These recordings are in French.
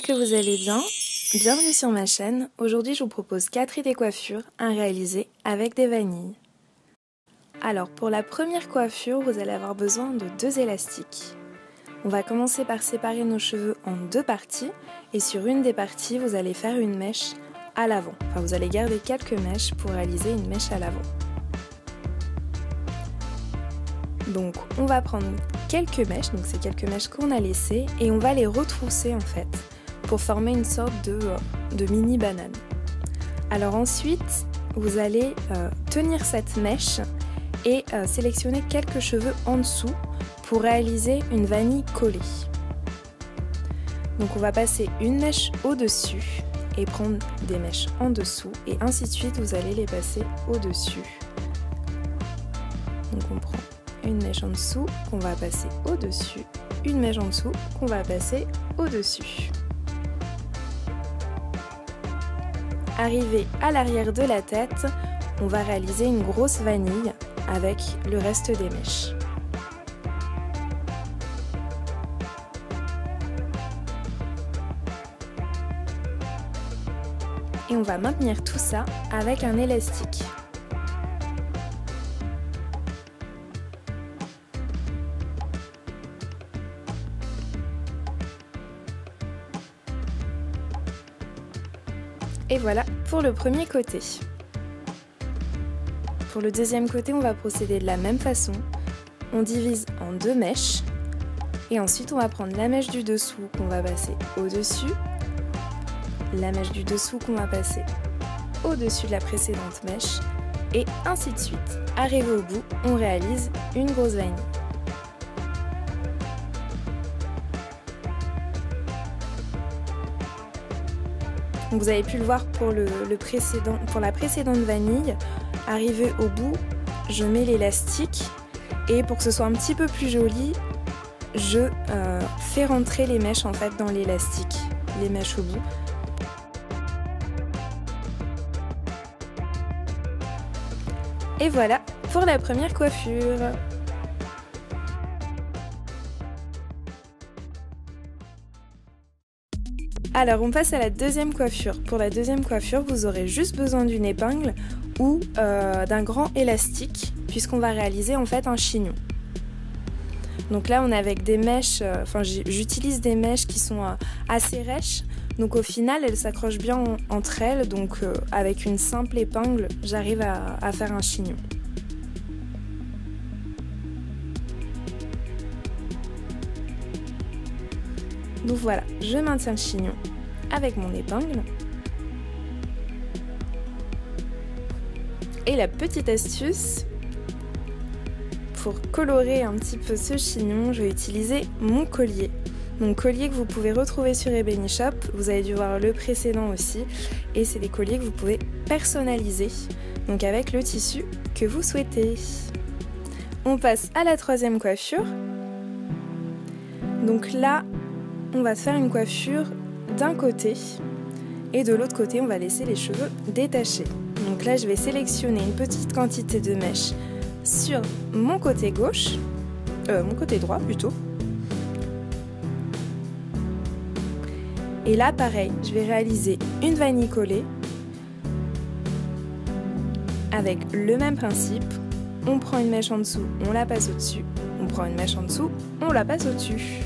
que vous allez bien. Bienvenue sur ma chaîne. Aujourd'hui, je vous propose 4 idées coiffures à réaliser avec des vanilles. Alors, pour la première coiffure, vous allez avoir besoin de 2 élastiques. On va commencer par séparer nos cheveux en 2 parties et sur une des parties, vous allez faire une mèche à l'avant. Enfin, vous allez garder quelques mèches pour réaliser une mèche à l'avant. Donc, on va prendre quelques mèches, donc c'est quelques mèches qu'on a laissées, et on va les retrousser en fait, pour former une sorte de mini banane. Alors ensuite, vous allez tenir cette mèche et sélectionner quelques cheveux en dessous pour réaliser une vanille collée. Donc on va passer une mèche au-dessus et prendre des mèches en dessous, et ainsi de suite, vous allez les passer au-dessus. Donc on prend une mèche en dessous qu'on va passer au-dessus, une mèche en dessous qu'on va passer au-dessus. Arrivé à l'arrière de la tête, on va réaliser une grosse vanille avec le reste des mèches. Et on va maintenir tout ça avec un élastique. Et voilà pour le premier côté. Pour le deuxième côté, on va procéder de la même façon. On divise en 2 mèches et ensuite on va prendre la mèche du dessous qu'on va passer au-dessus, la mèche du dessous qu'on va passer au-dessus de la précédente mèche et ainsi de suite. Arrivé au bout, on réalise une grosse vanille. Donc vous avez pu le voir pour la précédente vanille. Arrivé au bout, je mets l'élastique et pour que ce soit un petit peu plus joli, je fais rentrer les mèches en fait dans l'élastique, les mèches au bout. Et voilà pour la première coiffure. Alors on passe à la deuxième coiffure. Pour la deuxième coiffure, vous aurez juste besoin d'une épingle ou d'un grand élastique puisqu'on va réaliser en fait un chignon. Donc là on est avec des mèches, j'utilise des mèches qui sont assez rêches, donc au final elles s'accrochent bien entre elles, donc avec une simple épingle j'arrive à faire un chignon. Donc voilà, je maintiens le chignon avec mon épingle. Et la petite astuce, pour colorer un petit peu ce chignon, je vais utiliser mon collier. Mon collier que vous pouvez retrouver sur Ebony Shop, vous avez dû voir le précédent aussi. Et c'est des colliers que vous pouvez personnaliser, donc avec le tissu que vous souhaitez. On passe à la troisième coiffure. Donc là, on va faire une coiffure d'un côté et de l'autre côté on va laisser les cheveux détachés. Donc là je vais sélectionner une petite quantité de mèches sur mon côté gauche, mon côté droit plutôt. Et là pareil, je vais réaliser une vanille collée avec le même principe. On prend une mèche en dessous, on la passe au-dessus, on prend une mèche en dessous, on la passe au-dessus.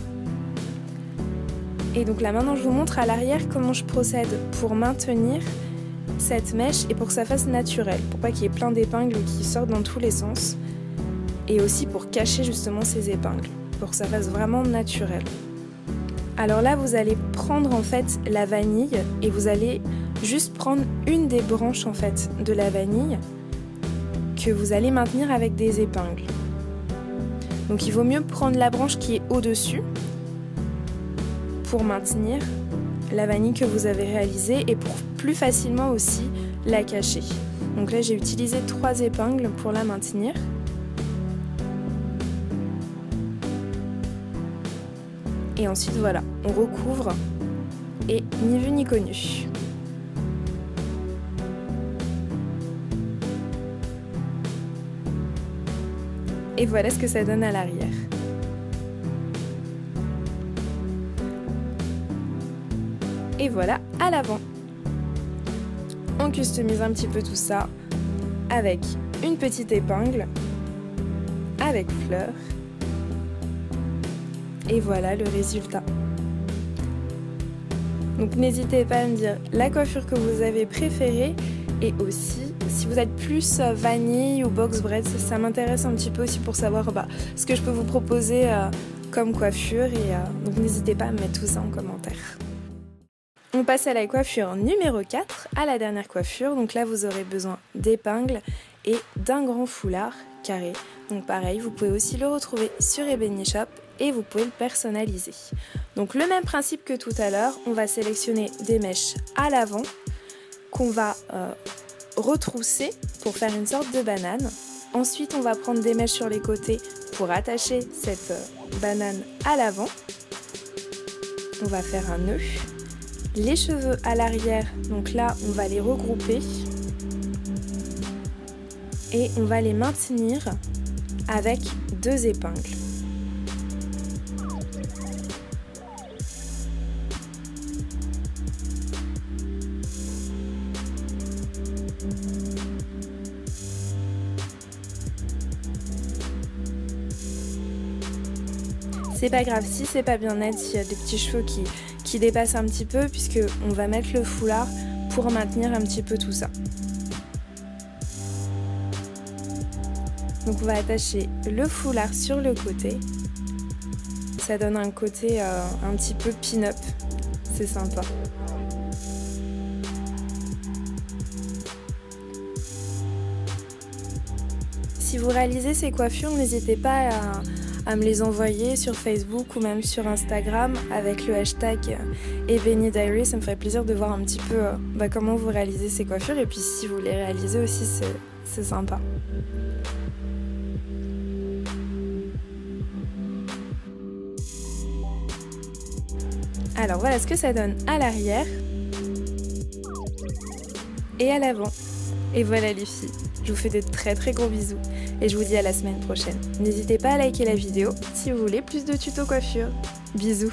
Et donc là maintenant je vous montre à l'arrière comment je procède pour maintenir cette mèche et pour que ça fasse naturel, pour pas qu'il y ait plein d'épingles qui sortent dans tous les sens, et aussi pour cacher justement ces épingles, pour que ça fasse vraiment naturel. Alors là vous allez prendre en fait la vanille et vous allez juste prendre une des branches en fait de la vanille que vous allez maintenir avec des épingles. Donc il vaut mieux prendre la branche qui est au-dessus pour maintenir la vanille que vous avez réalisée et pour plus facilement aussi la cacher. Donc là j'ai utilisé 3 épingles pour la maintenir. Et ensuite voilà, on recouvre et ni vu ni connu. Et voilà ce que ça donne à l'arrière. Et voilà à l'avant. On customise un petit peu tout ça avec une petite épingle, avec fleurs. Et voilà le résultat. Donc n'hésitez pas à me dire la coiffure que vous avez préférée et aussi si vous êtes plus vanille ou box braid, ça m'intéresse un petit peu aussi pour savoir ce que je peux vous proposer comme coiffure et donc n'hésitez pas à me mettre tout ça en commentaire. On passe à la coiffure numéro 4, à la dernière coiffure. Donc là vous aurez besoin d'épingles et d'un grand foulard carré. Donc pareil, vous pouvez aussi le retrouver sur Ebony Shop et vous pouvez le personnaliser. Donc le même principe que tout à l'heure, on va sélectionner des mèches à l'avant qu'on va retrousser pour faire une sorte de banane. Ensuite on va prendre des mèches sur les côtés pour attacher cette banane à l'avant. On va faire un nœud. Les cheveux à l'arrière, donc là on va les regrouper et on va les maintenir avec 2 épingles. C'est pas grave si c'est pas bien net, s'il y a des petits cheveux qui dépassent un petit peu, puisque on va mettre le foulard pour maintenir un petit peu tout ça. Donc on va attacher le foulard sur le côté. Ça donne un côté un petit peu pin-up, c'est sympa. Si vous réalisez ces coiffures, n'hésitez pas à me les envoyer sur Facebook ou même sur Instagram avec le hashtag Ebony Diary. Ça me ferait plaisir de voir un petit peu comment vous réalisez ces coiffures et puis si vous les réalisez aussi, c'est sympa. Alors voilà ce que ça donne à l'arrière et à l'avant. Et voilà les filles, je vous fais de très gros bisous et je vous dis à la semaine prochaine. N'hésitez pas à liker la vidéo si vous voulez plus de tutos coiffure. Bisous.